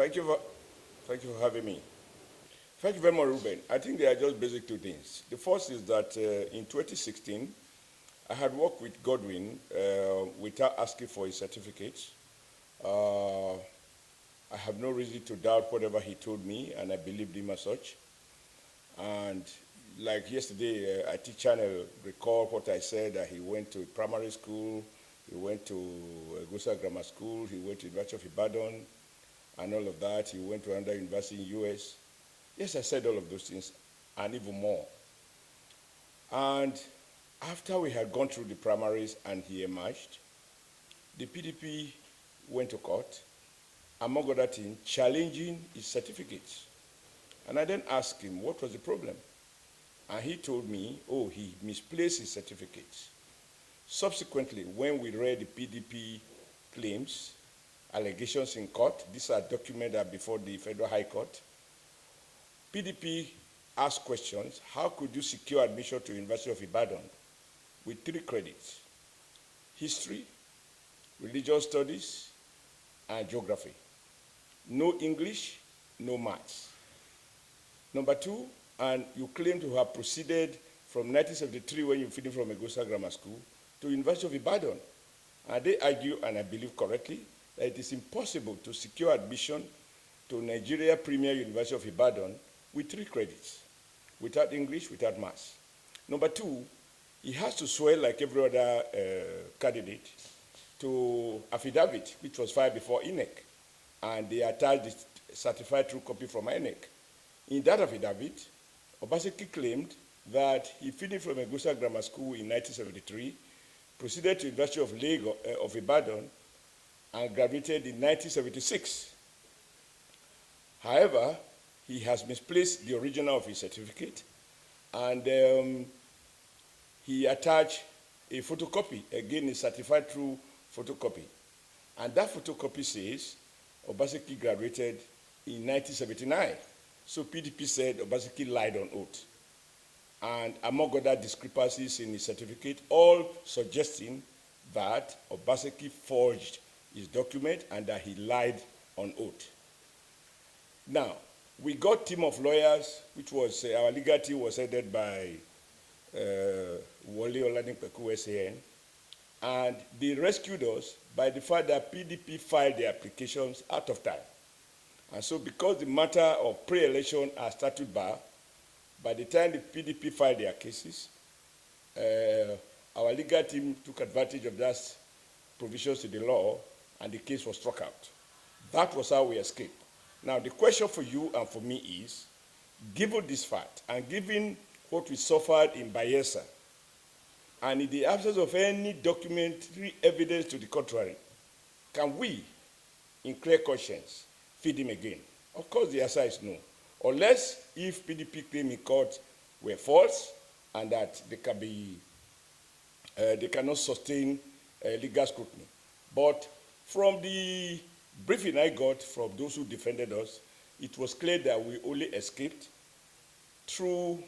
Thank you for having me. Thank you very much, Ruben. I think there are just basic two things. The first is that in 2016, I had worked with Godwin without asking for his certificate. I have no reason to doubt whatever he told me, and I believed him as such. And like yesterday, IT Channel recalled what I said, that he went to primary school, he went to Gusa Grammar School, he went to University of Ibadan, and all of that. He went to another university in the US. Yes, I said all of those things, and even more. And after we had gone through the primaries and he emerged, the PDP went to court, among other things, challenging his certificates. And I then asked him, what was the problem? And he told me, oh, he misplaced his certificates. Subsequently, when we read the PDP claims, allegations in court, these are documents that are before the Federal High Court, PDP asked questions, how could you secure admission to University of Ibadan with 3 credits? History, religious studies, and geography. No English, no maths. Number 2, and you claim to have proceeded from 1973 when you finished from Egosa Grammar School to University of Ibadan. And they argue, and I believe correctly, that it is impossible to secure admission to Nigeria Premier University of Ibadan with 3 credits, without English, without maths. Number 2, he has to swear like every other candidate to affidavit, which was filed before INEC, and they attached the certified true copy from INEC. In that affidavit, Obaseki claimed that he finished from Egusa Grammar School in 1973, proceeded to University of Lagos of Ibadan, and graduated in 1976. However, he has misplaced the original of his certificate, and he attached a photocopy, again a certified true photocopy. And that photocopy says Obaseki graduated in 1979. So PDP said Obaseki lied on oath. And among other discrepancies in his certificate, all suggesting that Obaseki forged his document and that he lied on oath. Now, we got a team of lawyers, which was, our legal team was headed by Wole Oladimpeku SAN, and they rescued us by the fact that PDP filed their applications out of time. And so because the matter of pre-election are statute bar, by the time the PDP filed their cases, our legal team took advantage of those provisions in the law, and the case was struck out. That was how we escaped. Now, the question for you and for me is, given this fact, and given what we suffered in Bayelsa, and in the absence of any documentary evidence to the contrary, can we, in clear conscience, feed him again? Of course, the answer is no. Unless if PDP claim in court were false and that they cannot sustain legal scrutiny. But from the briefing I got from those who defended us, it was clear that we only escaped through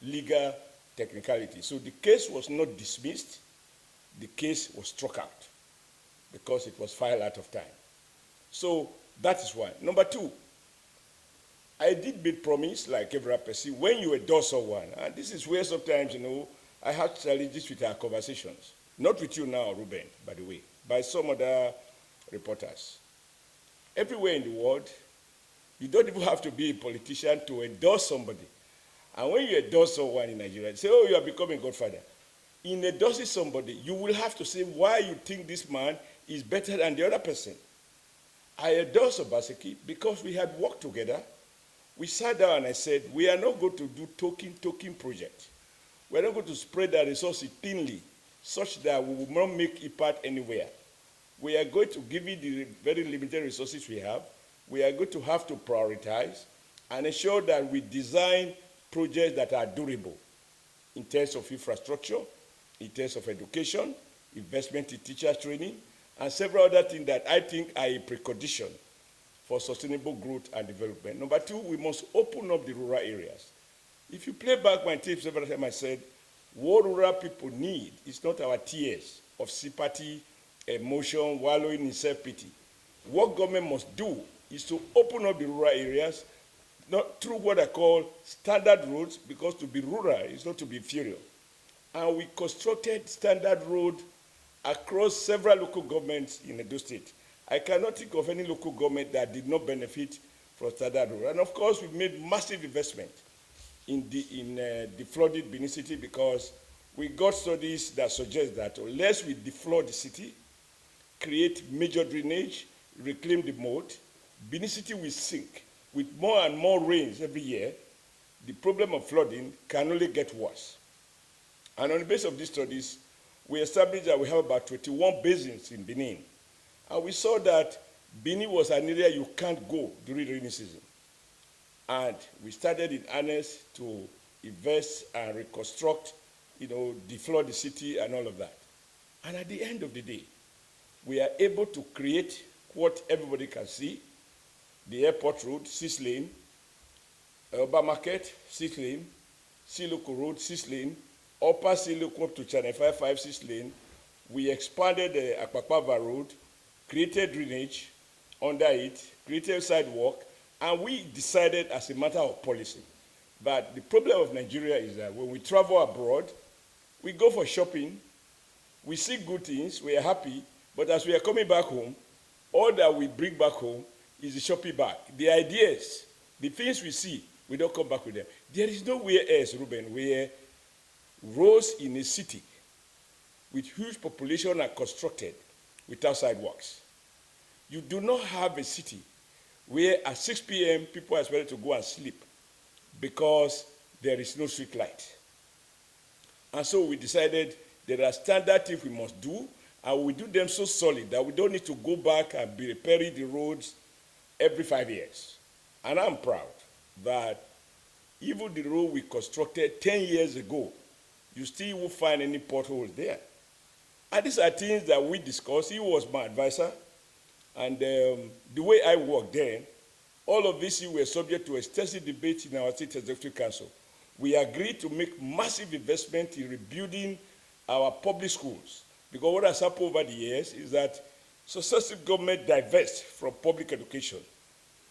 legal technicality. So the case was not dismissed, the case was struck out because it was filed out of time. So that is one. Number 2, I did make promise, like every person, when you endorse someone, and this is where sometimes, I have challenges with our conversations. Not with you now, Ruben, by the way, by some other reporters. Everywhere in the world, you don't even have to be a politician to endorse somebody. And when you endorse someone in Nigeria, you say, oh, you are becoming godfather. In endorsing somebody, you will have to say why you think this man is better than the other person. I endorsed Obaseki because we had worked together. We sat down and I said, we are not going to do token project. We are not going to spread our resources thinly, such that we will not make impact anywhere. We are going to give you the very limited resources we have. We are going to have to prioritize and ensure that we design projects that are durable in terms of infrastructure, in terms of education, investment in teacher training, and several other things that I think are a precondition for sustainable growth and development. Number 2, we must open up the rural areas. If you play back my tapes several times, I said, what rural people need is not our tears of sympathy, emotion, wallowing in self-pity. What government must do is to open up the rural areas, not through what I call standard roads, because to be rural is not to be inferior. And we constructed standard road across several local governments in Edo State. I cannot think of any local government that did not benefit from standard road. And of course, we made massive investment in the flooded Benin City, because we got studies that suggest that unless we deflood the city, create major drainage, reclaim the moat, Benin City will sink. With more and more rains every year, the problem of flooding can only get worse. And on the basis of these studies, we established that we have about 21 basins in Benin. And we saw that Benin was an area you can't go during rainy season. And we started in earnest to invest and reconstruct, deflood the city and all of that. And at the end of the day, we are able to create what everybody can see: the airport road, 6 lane, Oba Market, 6 lane, Siloko Road, 6 lane, Upper Siloko up to Channel 5, 6 lane. We expanded the Akpakpava Road, created drainage under it, created sidewalk, and we decided as a matter of policy. But the problem of Nigeria is that when we travel abroad, we go for shopping, we see good things, we are happy, but as we are coming back home, all that we bring back home is the shopping bag. The ideas, the things we see, we don't come back with them. There is nowhere else, Ruben, where roads in a city with huge population are constructed without sidewalks. You do not have a city where at 6 p.m. people are expected to go and sleep because there is no street light. And so we decided there are standard things we must do, and we do them so solid that we don't need to go back and be repairing the roads every 5 years. And I'm proud that even the road we constructed 10 years ago, you still won't find any potholes there. And these are things that we discussed. He was my advisor. And the way I worked then, all of these were subject to extensive debate in our State Executive Council. We agreed to make massive investment in rebuilding our public schools. Because what has happened over the years is that successive government divest from public education.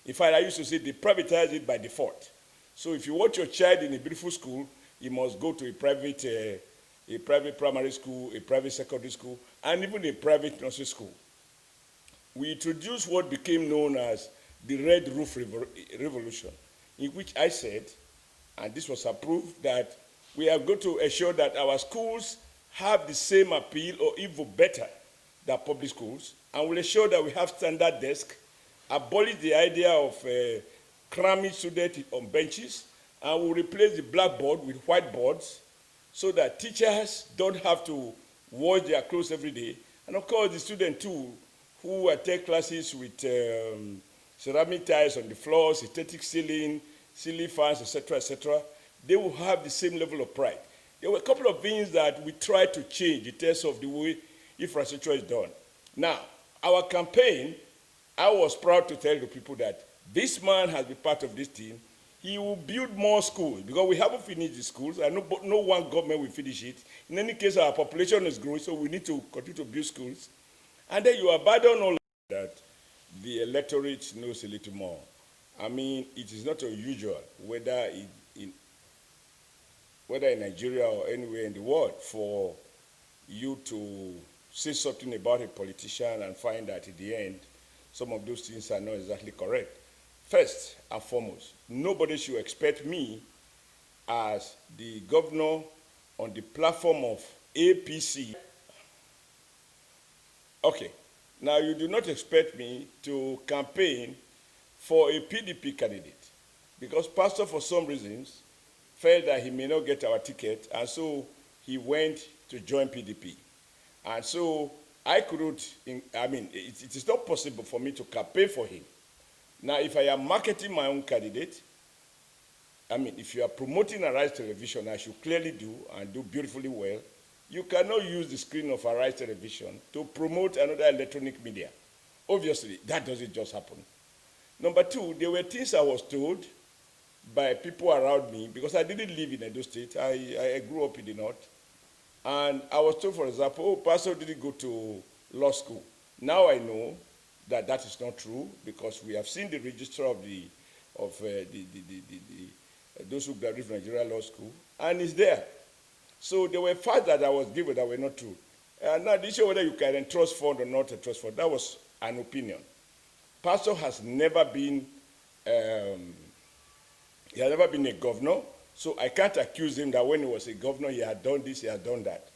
In fact, I used to say they privatize it by default. So if you want your child in a beautiful school, you must go to a private primary school, a private secondary school, and even a private nursery school. We introduced what became known as the Red Roof Revolution, in which I said, and this was approved, that we are going to ensure that our schools have the same appeal or even better than public schools, and we'll ensure that we have standard desks, abolish the idea of cramming students on benches, and we'll replace the blackboard with whiteboards so that teachers don't have to wash their clothes every day. And of course, the students too, who attend classes with ceramic tiles on the floor, synthetic ceiling fans, etc., they will have the same level of pride. There were a couple of things that we tried to change in terms of the way infrastructure is done. Now, our campaign, I was proud to tell the people that this man has been part of this team. He will build more schools because we haven't finished the schools, and no one government will finish it. In any case, our population is growing, so we need to continue to build schools. And then you abandon all that. The electorate knows a little more. I mean, it is not unusual, whether in Nigeria or anywhere in the world, for you to say something about a politician and find that at the end, some of those things are not exactly correct. First and foremost, nobody should expect me as the governor on the platform of APC. Okay, now you do not expect me to campaign for a PDP candidate because Pastor, for some reasons, felt that he may not get our ticket, and so he went to join PDP. And so I couldn't, it is not possible for me to campaign for him. Now, if I am marketing my own candidate, if you are promoting Arise Television, as you clearly do and do beautifully well, you cannot use the screen of Arise Television to promote another electronic media. Obviously, that doesn't just happen. Number two, there were things I was told by people around me, because I didn't live in Edo State. I grew up in the north. And I was told, for example, Pastor didn't go to law school. Now I know that that is not true, because we have seen the register of those who graduated from Nigeria Law School, and it's there. So there were facts that I was given that were not true. Now, the issue whether you can entrust fund or not entrust fund, that was an opinion. Pastor has never been, he has never been a governor, so I can't accuse him that when he was a governor, he had done this, he had done that.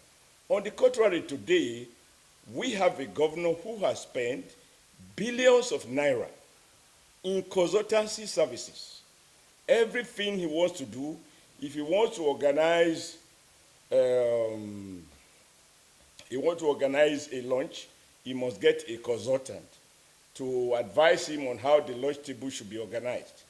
On the contrary, today, we have a governor who has spent billions of naira in consultancy services. Everything he wants to do, if he wants to organize a lunch, he must get a consultant to advise him on how the lunch table should be organized.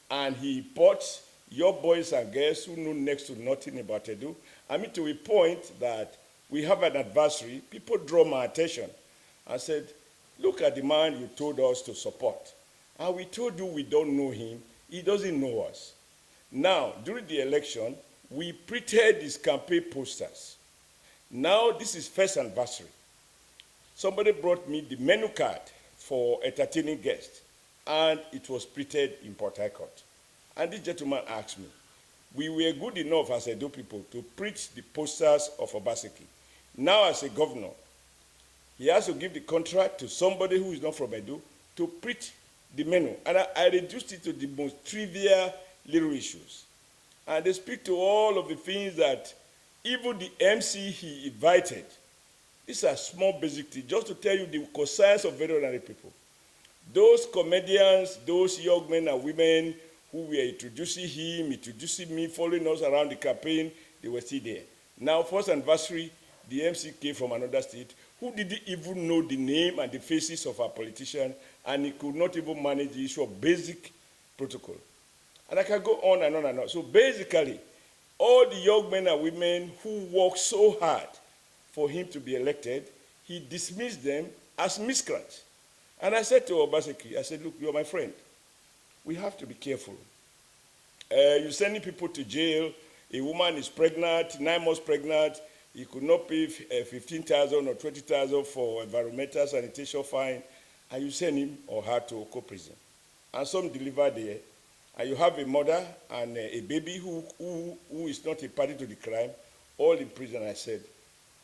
And he imports your boys and girls who know next to nothing about Edu. I mean, to a point that we have an adversary, people draw my attention and said, look at the man you told us to support. And we told you we don't know him. He doesn't know us. Now, during the election, we printed his campaign posters. Now, this is first anniversary. Somebody brought me the menu card for entertaining guests, and it was printed in Port Harcourt. And this gentleman asked me, we were good enough as Edo people to print the posters of Obaseki. Now, as a governor, he has to give the contract to somebody who is not from Edo to print the menu. And I reduced it to the most trivial little issues. And they speak to all of the things that even the MC he invited. These are small basic things, just to tell you the concerns of very ordinary people. Those comedians, those young men and women who were introducing him, introducing me, following us around the campaign, they were still there. Now, first anniversary, the MC came from another state who didn't even know the name and the faces of our politicians, and he could not even manage the issue of basic protocol. And I can go on and on and on. So basically, all the young men and women who worked so hard for him to be elected, he dismissed them as miscreants. And I said to Obaseki, I said, look, you're my friend. We have to be careful. You're sending people to jail. A woman is pregnant, 9 months pregnant. He could not pay 15,000 or 20,000 for environmental sanitation fine. And you send him or her to Oko prison. And some deliver there. And you have a mother and a baby who is not a party to the crime, all in prison. I said,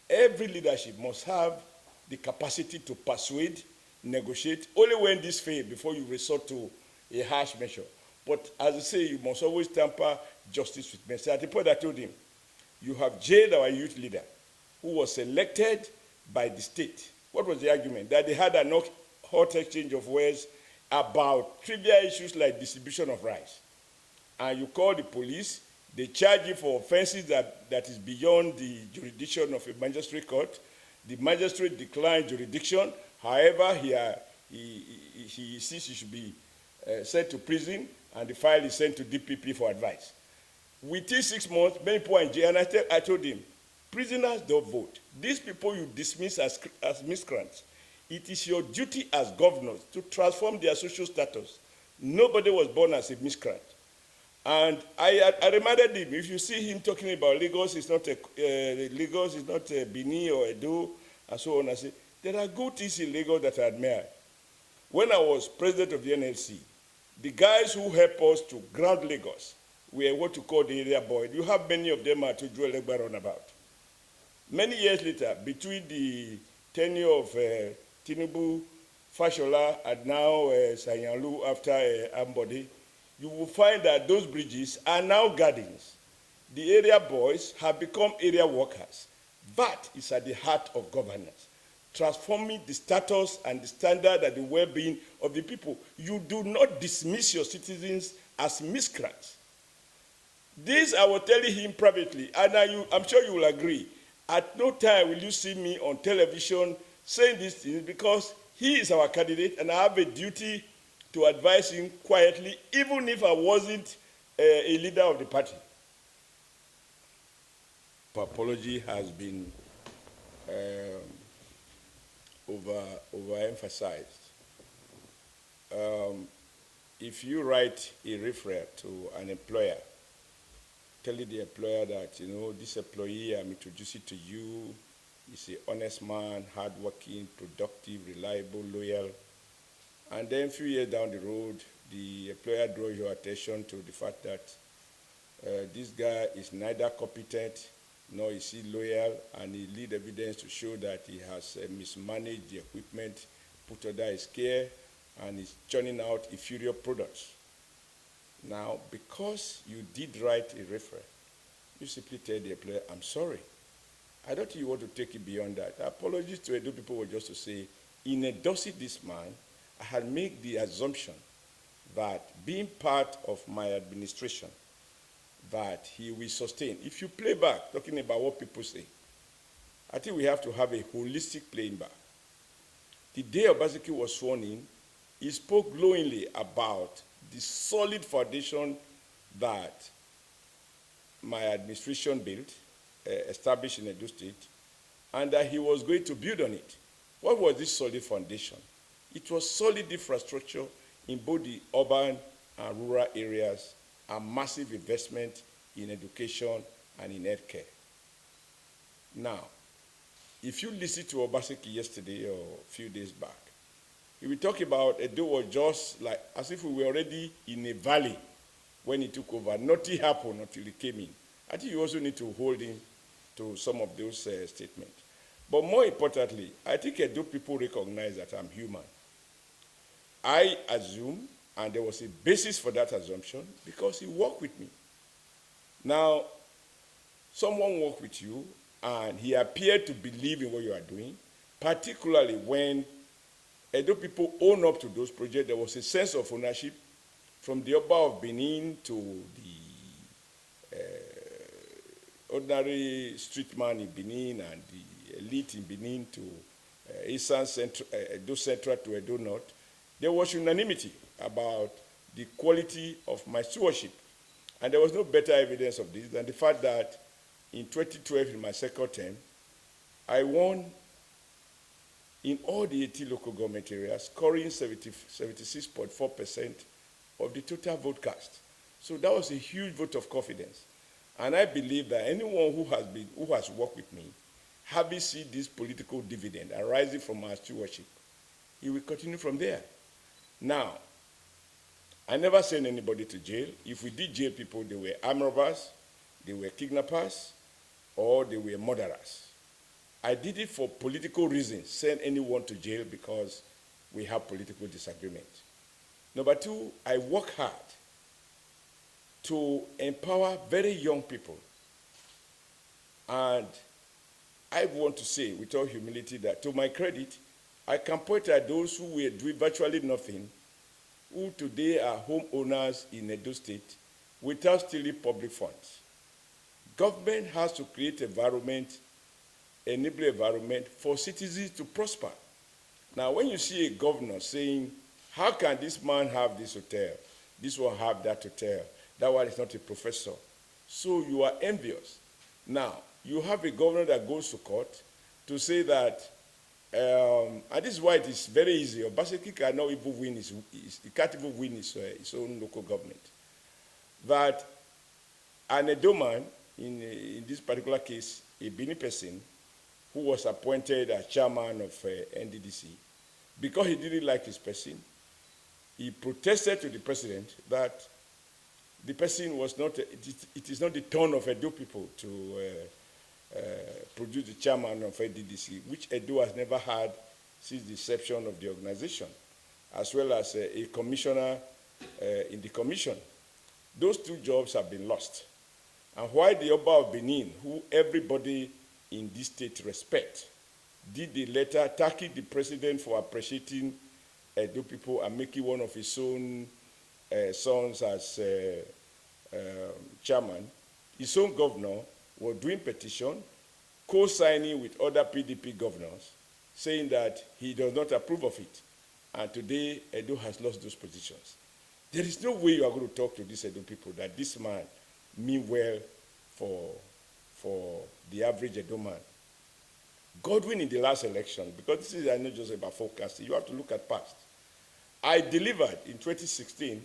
every leadership must have the capacity to persuade, negotiate, only when this fails before you resort to a harsh measure. But as I say, you must always temper justice with mercy. At the point I told him, you have jailed our youth leader who was elected by the state. What was the argument? That they had a hot exchange of words about trivial issues like distribution of rice. And you call the police, they charge you for offenses that is beyond the jurisdiction of a magistrate court. The magistrate declined jurisdiction. However, he sees he should be sent to prison, and the file is sent to DPP for advice. Within 6 months, many people are in jail, and I told him, prisoners don't vote. These people you dismiss as miscreants. It is your duty as governors to transform their social status. Nobody was born as a miscreant. And I reminded him, if you see him talking about Lagos is not Benin or Edo, and so on, I say, there are good things in Lagos that I admire. When I was president of the NLC, the guys who helped us to ground Lagos were what you call the area boys. You have many of them at Ojo Elegba runabout. Many years later, between the tenure of Tinubu, Fashola, and now Sanyalu after Ambode, you will find that those bridges are now gardens. The area boys have become area workers. That is at the heart of governance, transforming the status and the standard and the well-being of the people. You do not dismiss your citizens as miscreants. This I was telling him privately, and I'm sure you will agree. At no time will you see me on television saying these things, because he is our candidate, and I have a duty to advise him quietly, even if I wasn't a leader of the party. Apology has been overemphasized. If you write a referral to an employer, telling the employer that, this employee, I'm introducing to you, he's an honest man, hardworking, productive, reliable, loyal, And then a few years down the road, the employer draws your attention to the fact that this guy is neither competent nor is he loyal, and he lead evidence to show that he has mismanaged the equipment put under his care and is churning out inferior products. Now, because you did write a reference, you simply tell the employer, I'm sorry. I don't think you want to take it beyond that. Apologies to Edo people were just to say, in endorsing this man, I had made the assumption that being part of my administration, that he will sustain. If you play back, talking about what people say, I think we have to have a holistic playing back. The day Obaseki was sworn in, he spoke glowingly about the solid foundation that my administration built, established in Edo State, and that he was going to build on it. What was this solid foundation? It was solid infrastructure in both the urban and rural areas, and massive investment in education and in healthcare. Now, if you listen to Obaseki yesterday or a few days back, he will talk about Edo was just like as if we were already in a valley when he took over. Nothing happened until he came in. I think you also need to hold him to some of those statements. But more importantly, I think Edo people recognize that I'm human. I assume, and there was a basis for that assumption, because he worked with me. Now, someone worked with you, and he appeared to believe in what you are doing, particularly when Edo people own up to those projects. There was a sense of ownership from the Oba of Benin to the ordinary street man in Benin and the elite in Benin to Eastern Central, Edo Central to Edo North. There was unanimity about the quality of my stewardship. And there was no better evidence of this than the fact that in 2012, in my second term, I won in all the 80 local government areas, scoring 76.4% of the total vote cast. So that was a huge vote of confidence. And I believe that anyone who has worked with me, having seen this political dividend arising from our stewardship, he will continue from there. Now, I never sent anybody to jail. If we did jail people, they were armed robbers, they were kidnappers, or they were murderers. I did it for political reasons, send anyone to jail because we have political disagreement. Number two, I work hard to empower very young people. And I want to say, with all humility, that to my credit, I can point at those who were doing virtually nothing, who today are homeowners in Edo State without stealing public funds. Government has to create environment, enable environment for citizens to prosper. Now, when you see a governor saying, how can this man have this hotel, this one have that hotel, that one is not a professor, so you are envious. Now, you have a governor that goes to court to say that and this is why it is very easy. Obaseki cannot even win he can't even win his own local government. That an Edo man, in this particular case, a Benin person, who was appointed as chairman of NDDC, because he didn't like his person, he protested to the president that the person was not, it is not the turn of Edo people to produce the chairman of NDDC, which Edo has never had since the inception of the organization, as well as a commissioner in the commission. Those two jobs have been lost. And why the Oba of Benin, who everybody in this state respect, did the letter thanking the president for appreciating Edo people and making one of his own sons as chairman, his own governor was doing petition, co-signing with other PDP governors, saying that he does not approve of it. And today, Edo has lost those positions. There is no way you are going to talk to these Edo people that this man mean well for the average Edo man. Godwin in the last election, because this is not just about forecasting, you have to look at past. I delivered in 2016,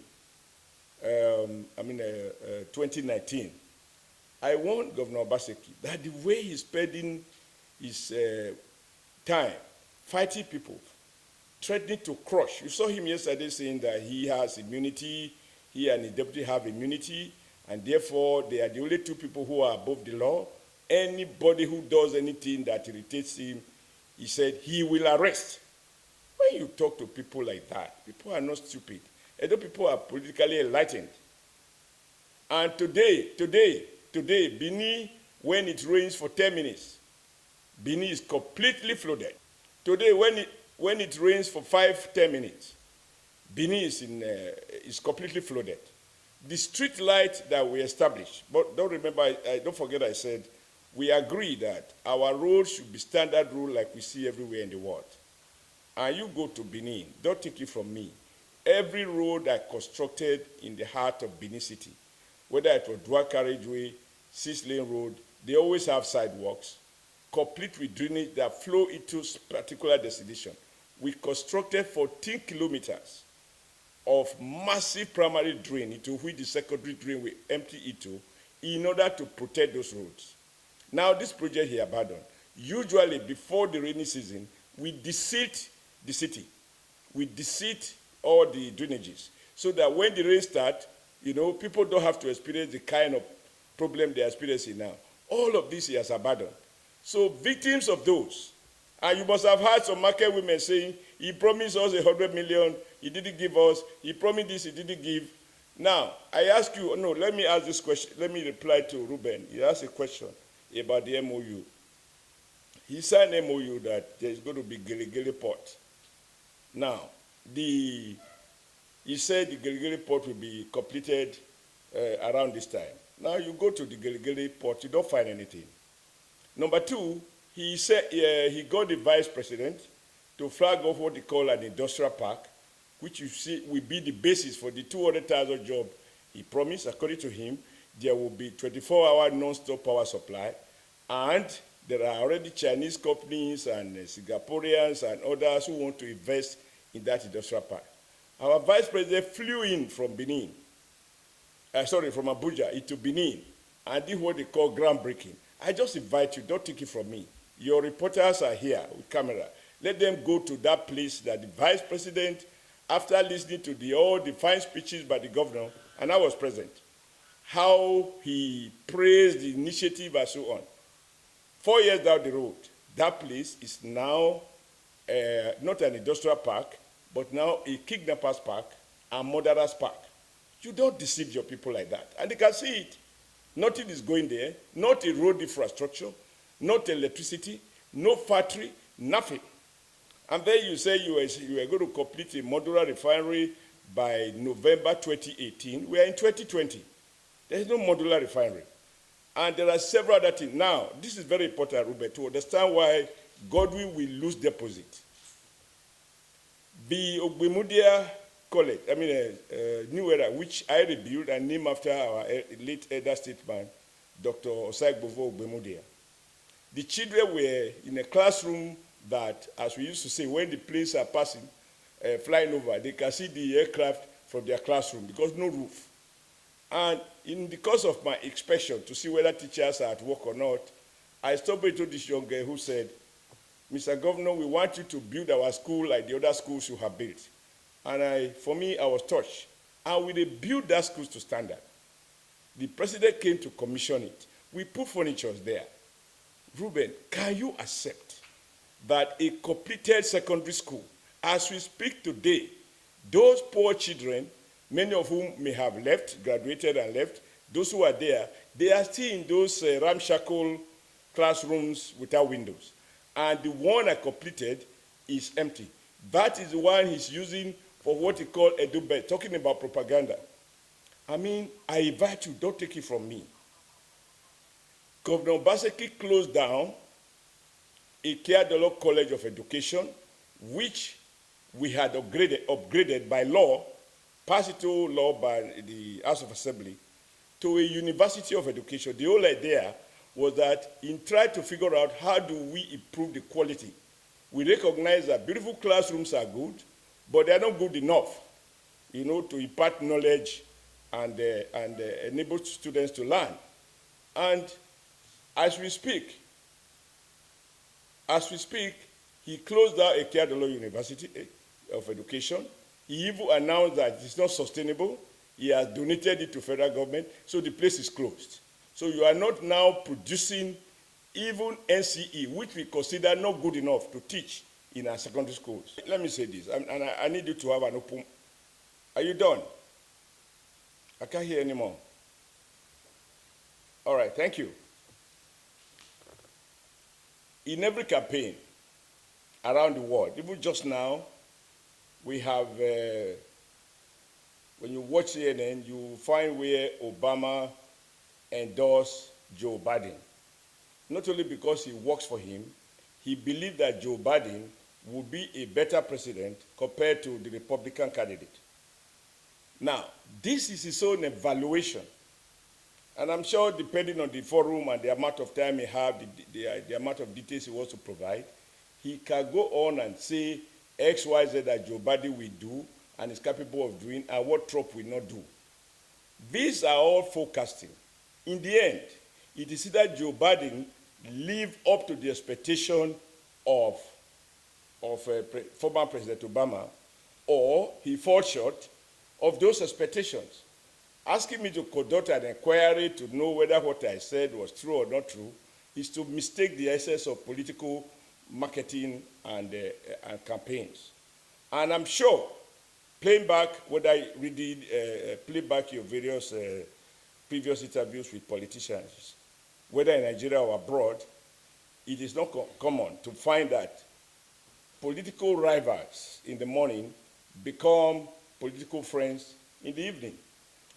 2019, I warned Governor Obaseki that the way he's spending his time fighting people threatening to crush. You saw him yesterday saying that he has immunity, he and his deputy have immunity, and therefore they are the only two people who are above the law. Anybody who does anything that irritates him, he said he will arrest. When you talk to people like that, people are not stupid. Although people are politically enlightened. And today, Benin, when it rains for 10 minutes, Benin is completely flooded. Today, when it rains for 5-10 minutes, Benin is completely flooded. The street light that we established, but don't forget I said, we agree that our roads should be standard road like we see everywhere in the world. And you go to Benin, don't take it from me. Every road I constructed in the heart of Benin City, whether it was dual carriageway, 6-lane road, they always have sidewalks, complete with drainage that flow into particular destination. We constructed 14 kilometers of massive primary drain into which the secondary drain will empty into in order to protect those roads. Now, this project he abandoned. Usually, before the rainy season, we deseat the city. We deseat all the drainages so that when the rain starts, people don't have to experience the kind of problem they are experiencing now. All of this he has abandoned. So victims of those, and you must have heard some market women saying, he promised us 100 million, he didn't give us, he promised this, he didn't give. Now, I ask you, let me ask this question, let me reply to Ruben. He asked a question about the MOU. He signed an MOU that there's going to be Gelegele Port. Now, he said the Gelegele Port will be completed around this time. Now, you go to the Gelegele Port, you don't find anything. Number two, he said he got the vice president to flag off what they call an industrial park, which you see will be the basis for the 200,000 jobs he promised. According to him, there will be 24-hour non-stop power supply, and there are already Chinese companies and Singaporeans and others who want to invest in that industrial park. Our vice president flew in from Benin, from Abuja into Benin, and did what they call groundbreaking. I just invite you, don't take it from me. Your reporters are here with camera. Let them go to that place that the vice president, after listening to all the fine speeches by the governor, and I was present, how he praised the initiative and so on. 4 years down the road, that place is now not an industrial park, but now a kidnappers park and murderers park. You don't deceive your people like that. And they can see it. Nothing is going there, not a road infrastructure, not electricity, no factory, nothing. And then you say you are going to complete a modular refinery by November 2018. We are in 2020. There is no modular refinery. And there are several other things. Now, this is very important, Ruben, to understand why Godwin will lose deposit. The Ogbemudia College, New Era, which I rebuilt and named after our late elder statesman, Dr. Osagbovo Ogbemudia. The children were in a classroom that, as we used to say, when the planes are passing, flying over, they can see the aircraft from their classroom because no roof. And in the course of my inspection to see whether teachers are at work or not, I stopped into this young girl who said, Mr. Governor, we want you to build our school like the other schools you have built. And for me, I was touched. And we built that school to standard. The president came to commission it. We put furniture there. Ruben, can you accept that a completed secondary school, as we speak today, those poor children, many of whom may have left, graduated and left, those who are there, they are still in those ramshackle classrooms without windows. And the one I completed is empty. That is the one he's using for what he called Edubet, talking about propaganda. I invite you, don't take it from me. Governor Obaseki closed down a Kiadolo College of Education, which we had upgraded by law, passed into law by the House of Assembly, to a University of Education. The whole idea was that in trying to figure out how do we improve the quality, we recognize that beautiful classrooms are good, but they are not good enough, to impart knowledge and enable students to learn. And as we speak, he closed down Ekeadolo University. of Education. He even announced that it's not sustainable. He has donated it to federal government, so the place is closed. So you are not now producing even NCE, which we consider not good enough to teach in our secondary schools. Let me say this, and I need you to have an open. Are you done? I can't hear anymore. All right, thank you. In every campaign around the world, even just now, we have, when you watch CNN, you find where Obama endorsed Joe Biden. Not only because he works for him, he believed that Joe Biden would be a better president compared to the Republican candidate. Now, this is his own evaluation. And I'm sure, depending on the forum and the amount of time he has, the amount of details he wants to provide, he can go on and say X, Y, Z that Joe Biden will do and is capable of doing, and what Trump will not do. These are all forecasting. In the end, it is either Joe Biden live up to the expectation of former President Obama, or he falls short of those expectations. Asking me to conduct an inquiry to know whether what I said was true or not true is to mistake the essence of political marketing and campaigns. And I'm sure, playing back what I did, play back your various previous interviews with politicians, whether in Nigeria or abroad, it is not common to find that political rivals in the morning become political friends in the evening.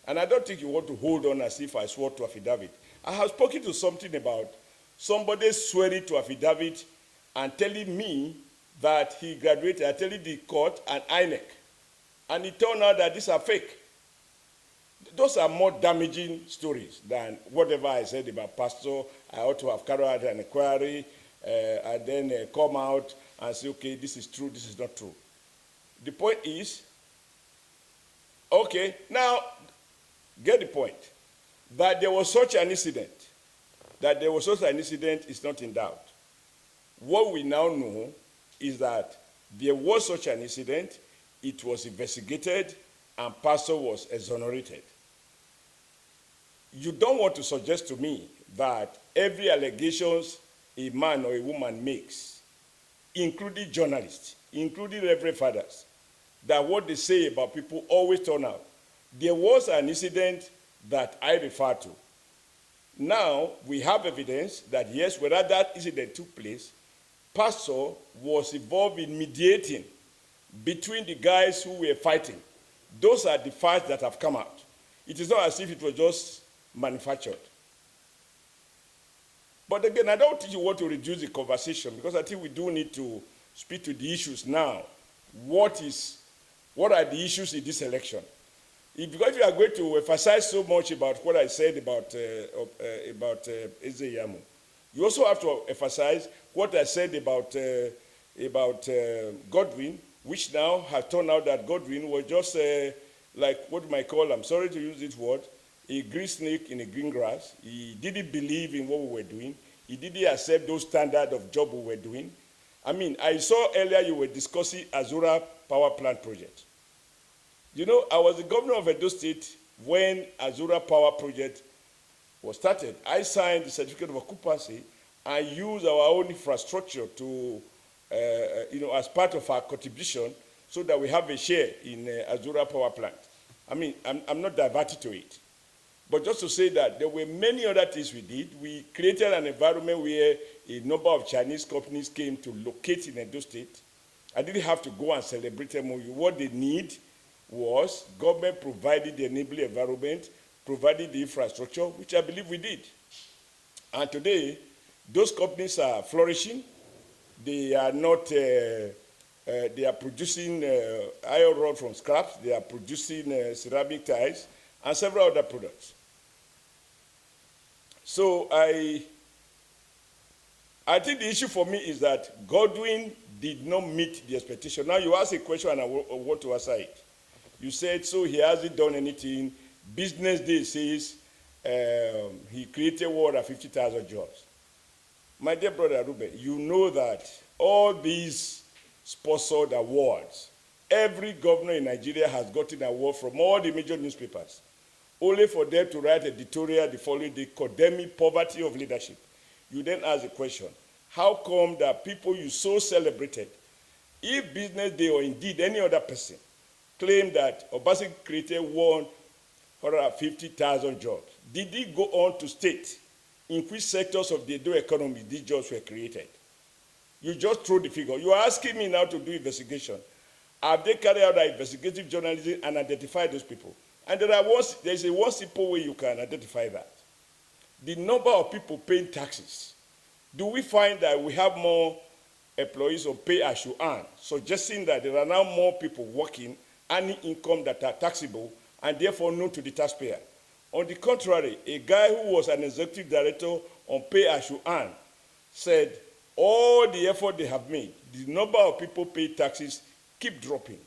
And I don't think you want to hold on as if I swore to affidavit. I have spoken to something about somebody swearing to affidavit and telling me that he graduated, I telling the court and INEC. And it turned out that these are fake. Those are more damaging stories than whatever I said about Pastor. I ought to have carried out an inquiry and then come out and say, okay, this is true, this is not true. The point is, okay, now, get the point, that there was such an incident, is not in doubt. What we now know is that there was such an incident, it was investigated, and Pastor was exonerated. You don't want to suggest to me that every allegations a man or a woman makes, including journalists, including Reverend Fathers, that what they say about people always turn out. There was an incident that I refer to. Now, we have evidence that, yes, whether that incident took place, Pastor was involved in mediating between the guys who were fighting. Those are the facts that have come out. It is not as if it was just manufactured. But again, I don't think you want to reduce the conversation, because I think we do need to speak to the issues now. What are the issues in this election? Because if you are going to emphasize so much about what I said about Ize-Iyamu, you also have to emphasize what I said about Godwin, which now has turned out that Godwin was just like what you might call, I'm sorry to use this word, a green snake in a green grass. He didn't believe in what we were doing. He didn't accept those standards of job we were doing. I mean, I saw earlier you were discussing Azura Power Plant project. You know, I was the governor of Edo State when Azura Power Project was started. I signed the certificate of occupancy and used our own infrastructure to, as part of our contribution so that we have a share in Azura Power Plant. I mean, I'm not diverted to it. But just to say that there were many other things we did. We created an environment where a number of Chinese companies came to locate in Edo State. I didn't have to go and celebrate them. What they need was government provided the enabling environment, provided the infrastructure, which I believe we did. And today, those companies are flourishing. They are not, they are producing iron rod from scraps. They are producing ceramic tiles and several other products. So I think the issue for me is that Godwin did not meet the expectation. Now you ask a question and I want to answer it. You said, so he hasn't done anything. Business Day says he created more than 50,000 jobs. My dear brother Ruben, you know that all these sponsored awards every governor in Nigeria has gotten an award from all the major newspapers, only for them to write editorial the following day condemning poverty of leadership. You then ask the question, how come that people you so celebrated, if Business Day or indeed any other person claim that Obaseki created 150,000 jobs, did he go on to state in which sectors of the Edo economy these jobs were created? You just throw the figure. You are asking me now to do investigation. Have they carried out investigative journalism and identified those people? And there's a one simple way you can identify that. The number of people paying taxes. Do we find that we have more employees on pay as you earn, suggesting that there are now more people working, earning income that are taxable and therefore known to the taxpayer? On the contrary, a guy who was an executive director on pay as you earn said all the effort they have made, the number of people paying taxes keep dropping,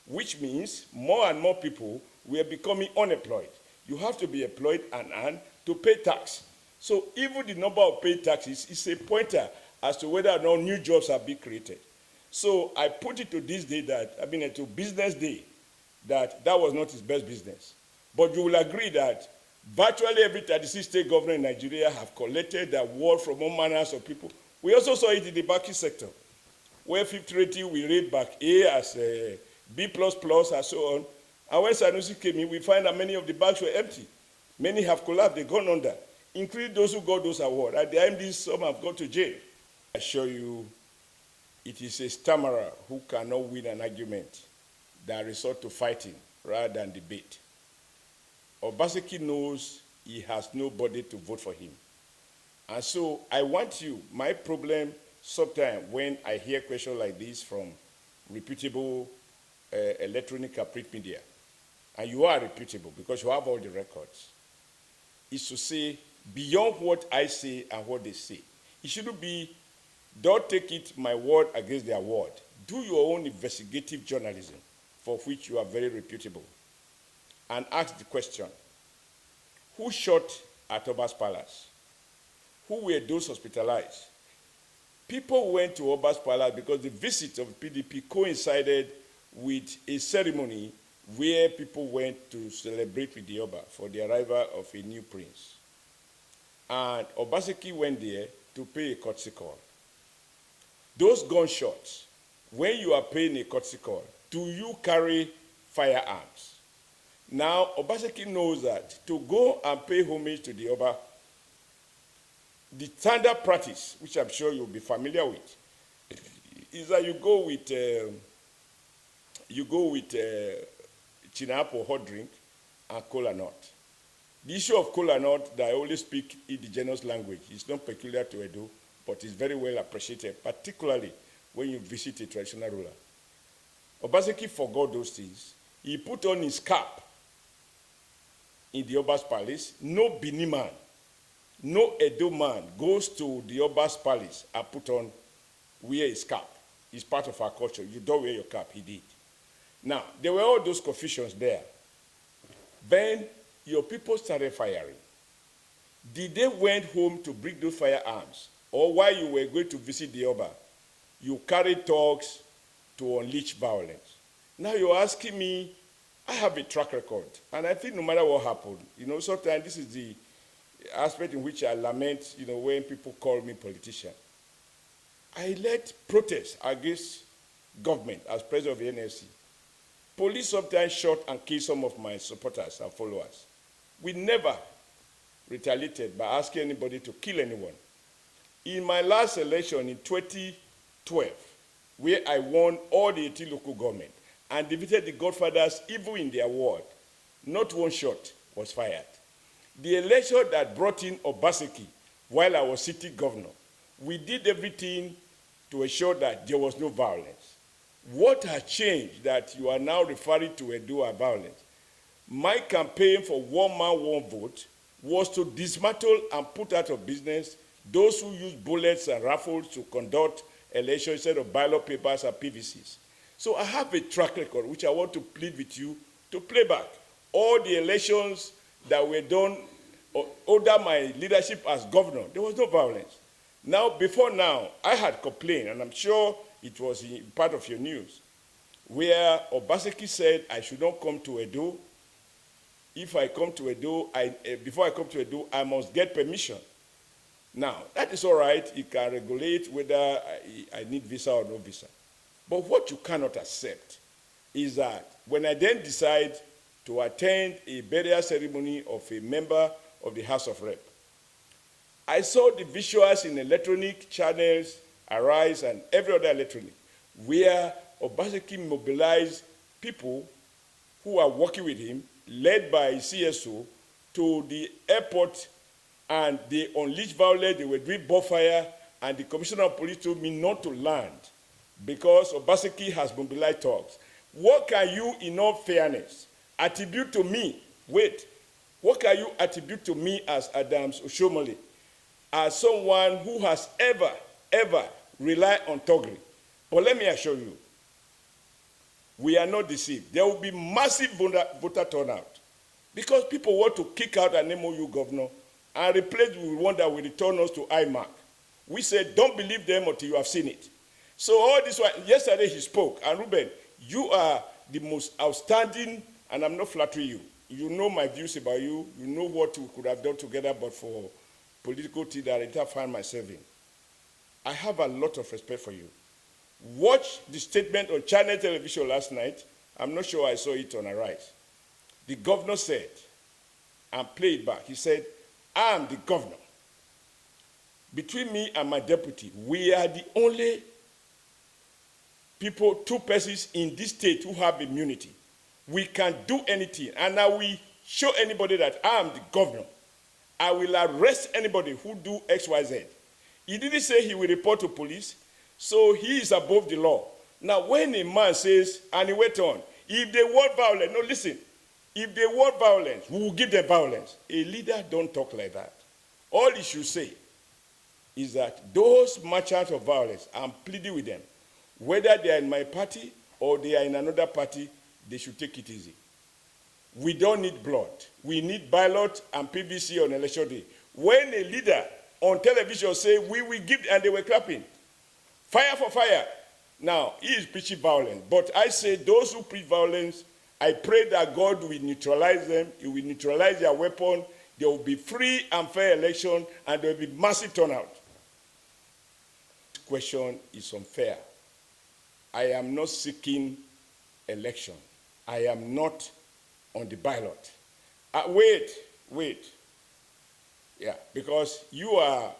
which means more and more people were becoming unemployed. You have to be employed and earn to pay tax. So even the number of paid taxes is a pointer as to whether or not new jobs are being created. So I put it to this day to Business Day, that was not his best business. But you will agree that virtually every 36 state governor in Nigeria have collected the award from all manners of people. We also saw it in the banking sector, where 50 rating we rate back A as B++ and so on. And when Sanusi came in, we find that many of the banks were empty. Many have collapsed, they've gone under, including those who got those awards. At the MDs, some have gone to jail. I assure you, it is a stammerer who cannot win an argument that resort to fighting rather than debate. Obaseki knows he has nobody to vote for him. And so I want you, my problem sometimes when I hear questions like this from reputable electronic and print media, and you are reputable because you have all the records, is to say, beyond what I say and what they say, it shouldn't be, don't take it my word against their word. Do your own investigative journalism, for which you are very reputable, and ask the question, who shot at Oba's palace? Who were those hospitalized? People went to Oba's palace because the visit of PDP coincided with a ceremony where people went to celebrate with the Oba for the arrival of a new prince. And Obaseki went there to pay a courtesy call. Those gunshots, when you are paying a courtesy call, do you carry firearms? Now, Obaseki knows that to go and pay homage to the Oba, the standard practice, which I'm sure you'll be familiar with, is that you go with chinapple hot drink and kola nut. The issue of kola nut that I only speak indigenous language is not peculiar to Edo, but is very well appreciated, particularly when you visit a traditional ruler. Obaseki forgot those things. He put on his cap in the Oba's palace. No Bini man, no Edo man goes to the Oba's palace and wear his cap. It's part of our culture. You don't wear your cap, he did. Now, there were all those confusions there. Then your people started firing. Did they went home to bring those firearms? Or while you were going to visit the Oba, you carried talks to unleash violence? Now you're asking me, I have a track record. And I think no matter what happened, sometimes this is the aspect in which I lament, when people call me politician. I led protests against government as president of the NLC. Police sometimes shot and killed some of my supporters and followers. We never retaliated by asking anybody to kill anyone. In my last election in 2012, where I won all the 18 local government and defeated the Godfathers even in their ward, not one shot was fired. The election that brought in Obaseki while I was city governor, we did everything to ensure that there was no violence. What has changed that you are now referring to Edo violence? My campaign for one man, one vote was to dismantle and put out of business those who use bullets and rifles to conduct elections instead of ballot papers and PVCs. So I have a track record which I want to plead with you to play back. All the elections that were done under my leadership as governor, there was no violence. Now, before now, I had complained, and I'm sure it was part of your news, where Obaseki said I should not come to Edo. If I come to Edo, before I come to Edo, I must get permission. Now, that is all right. You can regulate whether I need visa or no visa. But what you cannot accept is that when I then decide to attend a burial ceremony of a member of the House of Rep, I saw the visuals in electronic channels, Arise, and every other electronic, where Obaseki mobilized people who are working with him, led by CSO, to the airport, and they unleashed violence. They were doing bonfire, and the commissioner of police told me not to land because Obaseki has mobilized thugs. What can you, in all fairness, attribute to me? Wait, what can you attribute to me as Adams Oshiomhole, as someone who has ever relied on thuggery? But let me assure you, we are not deceived. There will be massive voter turnout because people want to kick out an MOU governor and replace with one that will return us to IMAC. We said, don't believe them until you have seen it. So all this while, yesterday he spoke, and Ruben, you are the most outstanding, and I'm not flattering you. You know my views about you. You know what we could have done together, but for political tea that I didn't find myself in. I have a lot of respect for you. Watch the statement on Channel Television last night. I'm not sure I saw it on Arise. The governor said, and play it back, he said, I am the governor. Between me and my deputy, we are the only people, two persons in this state who have immunity. We can do anything. And now we show anybody that I am the governor. I will arrest anybody who do X, Y, Z. He didn't say he will report to police, so he is above the law. Now, when a man says, and he went on, if they want violence, no, listen, if they want violence, we will give them violence. A leader don't talk like that. All he should say is that those merchants of violence, I'm pleading with them, whether they are in my party or they are in another party, they should take it easy. We don't need blood. We need ballot and PVC on election day. When a leader on television say, we will give, and they were clapping, fire for fire. Now, he is preaching violence. But I say those who preach violence, I pray that God will neutralize them. He will neutralize their weapon. There will be free and fair election, and there will be massive turnout. This question is unfair. I am not seeking election. I am not on the ballot. Wait. Yeah, because you are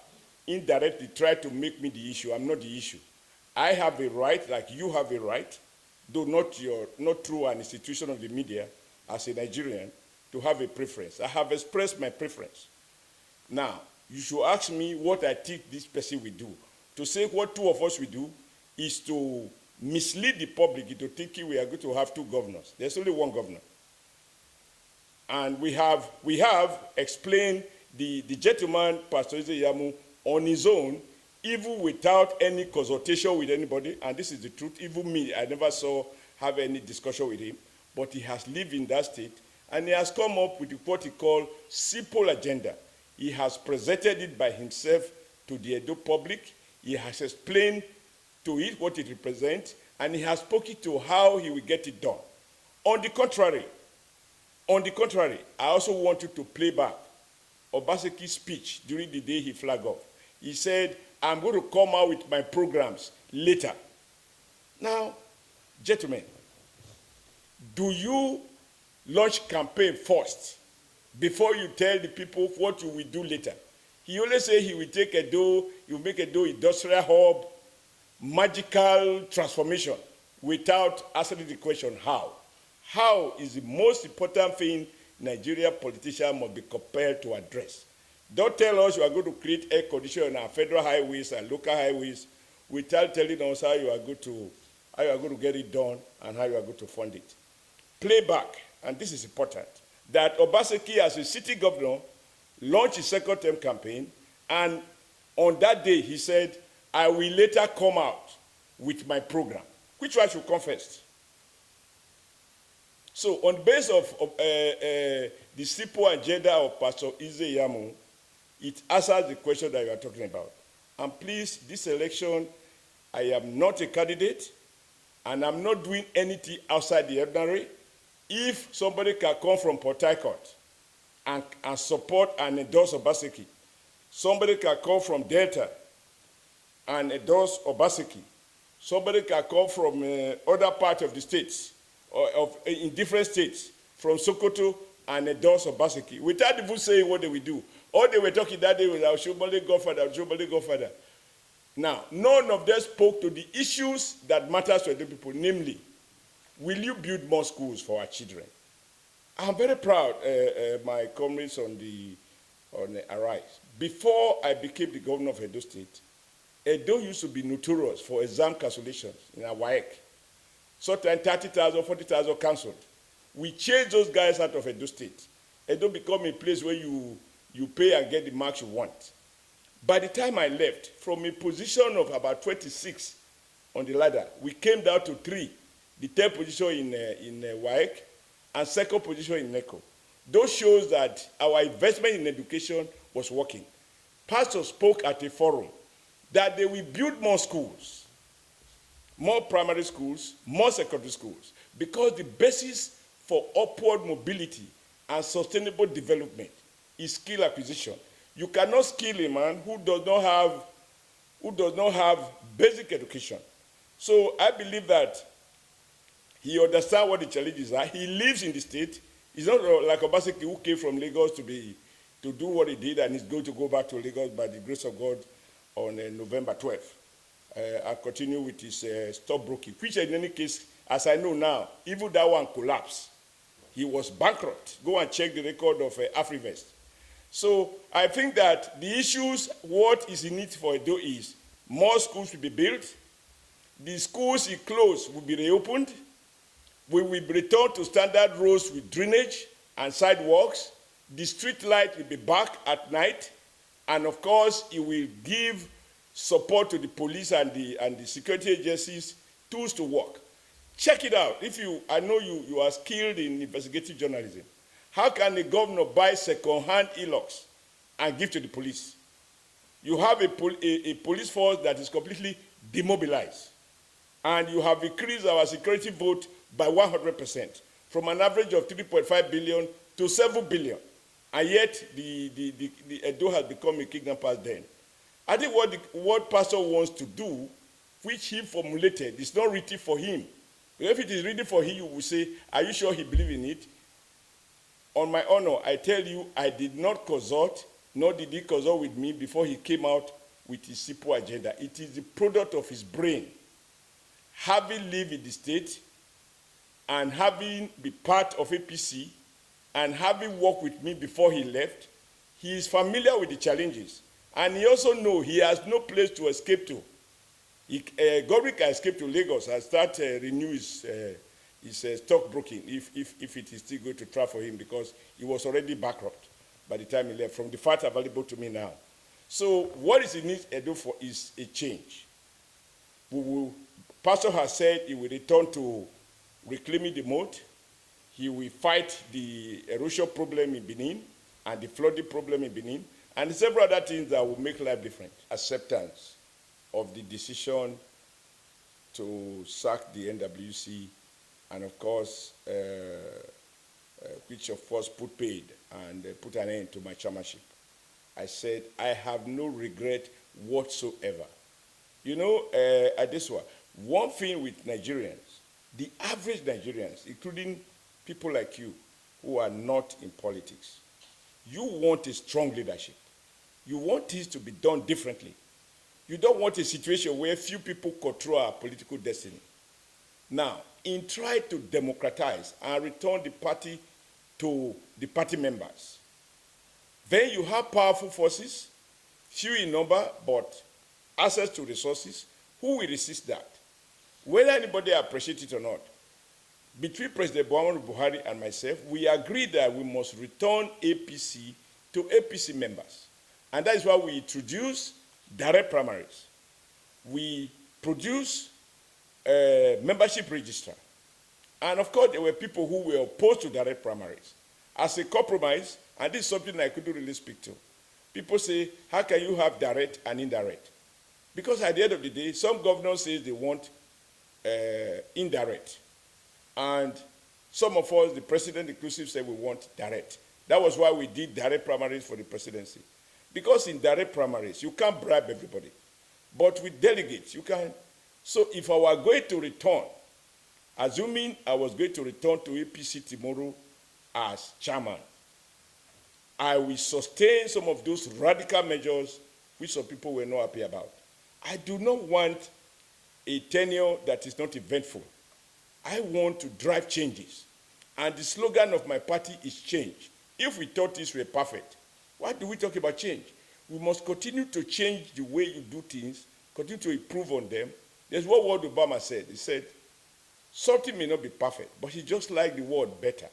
indirectly trying to make me the issue. I'm not the issue. I have a right, like you have a right, though not through an institution of the media, as a Nigerian, to have a preference. I have expressed my preference. Now, you should ask me what I think this person will do. To say what two of us will do is to mislead the public into thinking we are going to have two governors. There's only one governor. And we have explained the gentleman, Pastor Ize-Iyamu, on his own, even without any consultation with anybody, and this is the truth, even me, I never saw have any discussion with him, but he has lived in that state, and he has come up with what he called simple agenda. He has presented it by himself to the Edo public. He has explained to it what it represents, and he has spoken to how he will get it done. On the contrary, I also want you to play back Obaseki's speech during the day he flagged off. He said, I'm going to come out with my programs later. Now, gentlemen, do you launch campaign first before you tell the people what you will do later? He always say he will take Edo, he will make Edo industrial hub, magical transformation, without asking the question, how? How is the most important thing Nigeria politicians must be compelled to address. Don't tell us you are going to create air conditioning on our federal highways and local highways without telling us how you are going to get it done and how you are going to fund it. Play back, and this is important, that Obaseki, as a city governor, launched his second-term campaign, and on that day he said, I will later come out with my program. Which one should come first? So on the basis of the simple agenda of Pastor Ize-Iyamu, it answers the question that you are talking about. And please, this election, I am not a candidate. and I'm not doing anything outside the ordinary, if somebody can come from Port Harcourt and support and endorse Obaseki, somebody can come from Delta and endorse Obaseki, somebody can come from other part of the states, or in different states, from Sokoto and endorse Obaseki, without even saying what they will do. All they were talking that day was Oshiomhole Godfather, Oshiomhole Godfather. Now, none of them spoke to the issues that matters to the people, namely, will you build more schools for our children? I'm very proud, my comrades on Arise. Before I became the governor of Edo State, Edo used to be notorious for exam cancellations in our WAEC. Sometimes 30,000, 40,000 cancelled. We changed those guys out of Edo State. Edo become a place where you pay and get the marks you want. By the time I left, from a position of about 26 on the ladder, we came down to 3. The third position in WAEC and second position in NECO. Those shows that our investment in education was working. Pastors spoke at a forum that they will build more schools, more primary schools, more secondary schools, because the basis for upward mobility and sustainable development is skill acquisition. You cannot skill a man who does not have basic education. So I believe that he understands what the challenges are. He lives in the state. He's not like Obaseki, who came from Lagos to do what he did, and he's going to go back to Lagos by the grace of God on November 12th. I'll continue with his stockbroking, which in any case, as I know now, even that one collapsed. He was bankrupt. Go and check the record of Afrivest. So I think that the issues, what is in it for Edo is more schools will be built. The schools he closed will be reopened. We will return to standard roads with drainage and sidewalks. The street light will be back at night. And of course, it will give support to the police and the security agencies, tools to work. Check it out. I know you are skilled in investigative journalism. How can a governor buy second-hand e-locks and give to the police? You have a police force that is completely demobilized. And you have increased our security vote by 100%, from an average of 3.5 billion to 7 billion. And yet, the Edo has become a kidnapper's den. I think what pastor wants to do, which he formulated, is not written for him. If it is written for him, you will say, are you sure he believes in it? On my honor, I tell you, I did not consult, nor did he consult with me before he came out with his simple agenda. It is the product of his brain. Having lived in the state, and having been part of APC, and having worked with me before he left, he is familiar with the challenges. And he also knows he has no place to escape to. Godwin can escape to Lagos and start renew his stockbroking if it is still going to try for him, because he was already bankrupt by the time he left, from the facts available to me now. So what is in need Edo for is a change. Pastor has said he will return to reclaiming the moat. He will fight the erosion problem in Benin and the flooding problem in Benin, and several other things that will make life different. Acceptance of the decision to sack the NWC, and of course, which of course put paid and put an end to my chairmanship. I said, I have no regret whatsoever. You know, Adeswa, one thing with Nigerians, the average Nigerians, including people like you who are not in politics, you want a strong leadership. You want things to be done differently. You don't want a situation where few people control our political destiny. Now, in trying to democratize and return the party to the party members, then you have powerful forces, few in number, but access to resources. Who will resist that? Whether anybody appreciates it or not, between President Buhari and myself, we agreed that we must return APC to APC members. And that is why we introduced direct primaries. We produced a membership register. And of course, there were people who were opposed to direct primaries. As a compromise, and this is something I couldn't really speak to, people say, how can you have direct and indirect? Because at the end of the day, some governors say they want indirect. And some of us, the president inclusive, said we want direct. That was why we did direct primaries for the presidency. Because in direct primaries, you can't bribe everybody. But with delegates, you can. So if I were going to return, assuming I was going to return to APC tomorrow as chairman, I will sustain some of those radical measures which some people were not happy about. I do not want a tenure that is not eventful. I want to drive changes. And the slogan of my party is change. If we thought this were perfect, why do we talk about change? We must continue to change the way you do things, continue to improve on them. There's what Ward Obama said. He said, something may not be perfect, but he just liked the word better.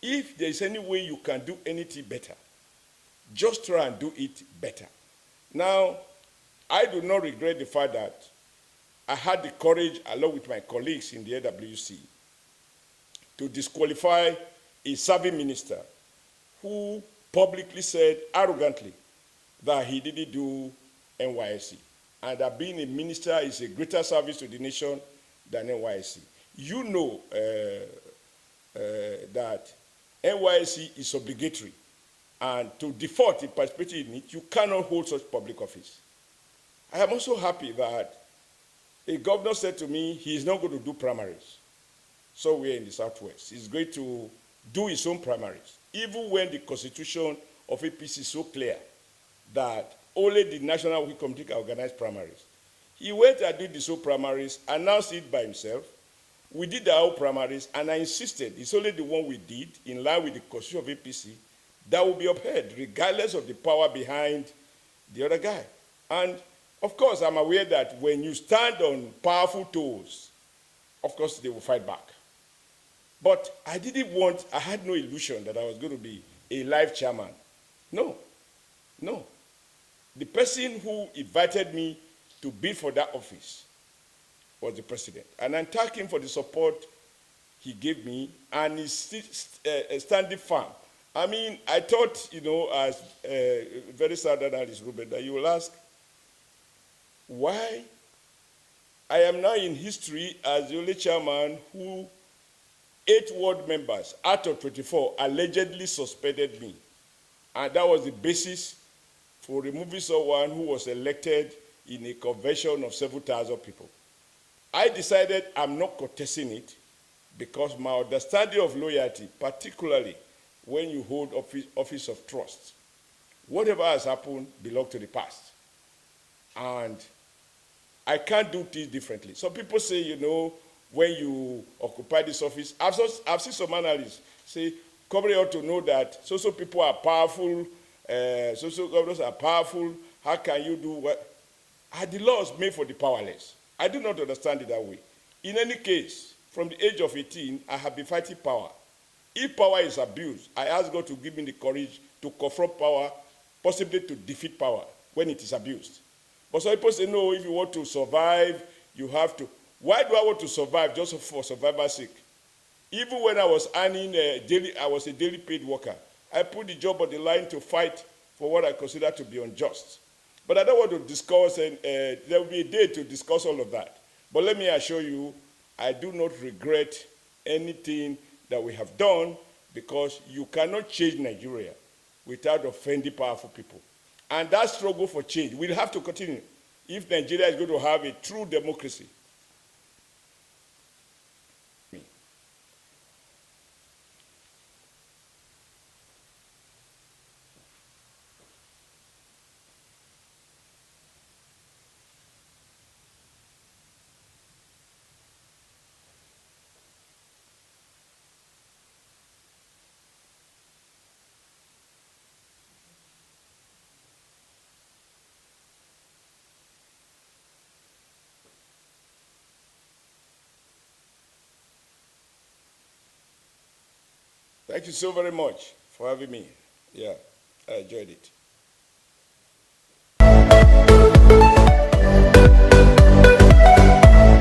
If there's any way you can do anything better, just try and do it better. Now, I do not regret the fact that I had the courage, along with my colleagues in the AWC, to disqualify a serving minister who publicly said arrogantly that he didn't do NYSC, and that being a minister is a greater service to the nation than NYSC. You know that NYSC is obligatory, and to default in participating in it, you cannot hold such public office. I am also happy that a governor said to me he is not going to do primaries. So we're in the Southwest. He's going to do his own primaries, even when the constitution of APC is so clear that only the National Working Committee can organize primaries. He went and did his own primaries, announced it by himself. We did our own primaries, and I insisted it's only the one we did in line with the constitution of APC that will be upheld, regardless of the power behind the other guy. And of course, I'm aware that when you stand on powerful toes, of course, they will fight back. But I had no illusion that I was going to be a life chairman. No. The person who invited me to bid for that office was the president. And I thank him for the support he gave me, and he's standing firm. I mean, I thought, as very sad analyst, Ruben, that you will ask, why I am now in history as the only chairman who 8 ward members out of 24 allegedly suspended me. And that was the basis for removing someone who was elected in a convention of several thousand people. I decided I'm not contesting it because my understanding of loyalty, particularly when you hold office of trust, whatever has happened belongs to the past. And I can't do things differently. Some people say, when you occupy this office, I've seen some analysts say, Comrade ought to know that so people are powerful, so governors are powerful, how can you do what? Are the laws made for the powerless? I do not understand it that way. In any case, from the age of 18, I have been fighting power. If power is abused, I ask God to give me the courage to confront power, possibly to defeat power when it is abused. But some people say, no, if you want to survive, you have to. Why do I want to survive just for survivor's sake? Even when I was earning I was a daily paid worker. I put the job on the line to fight for what I consider to be unjust. But I don't want to discuss, and there will be a day to discuss all of that. But let me assure you, I do not regret anything that we have done, because you cannot change Nigeria without offending powerful people. And that struggle for change will have to continue if Nigeria is going to have a true democracy. Thank you so very much for having me. Yeah, I enjoyed it.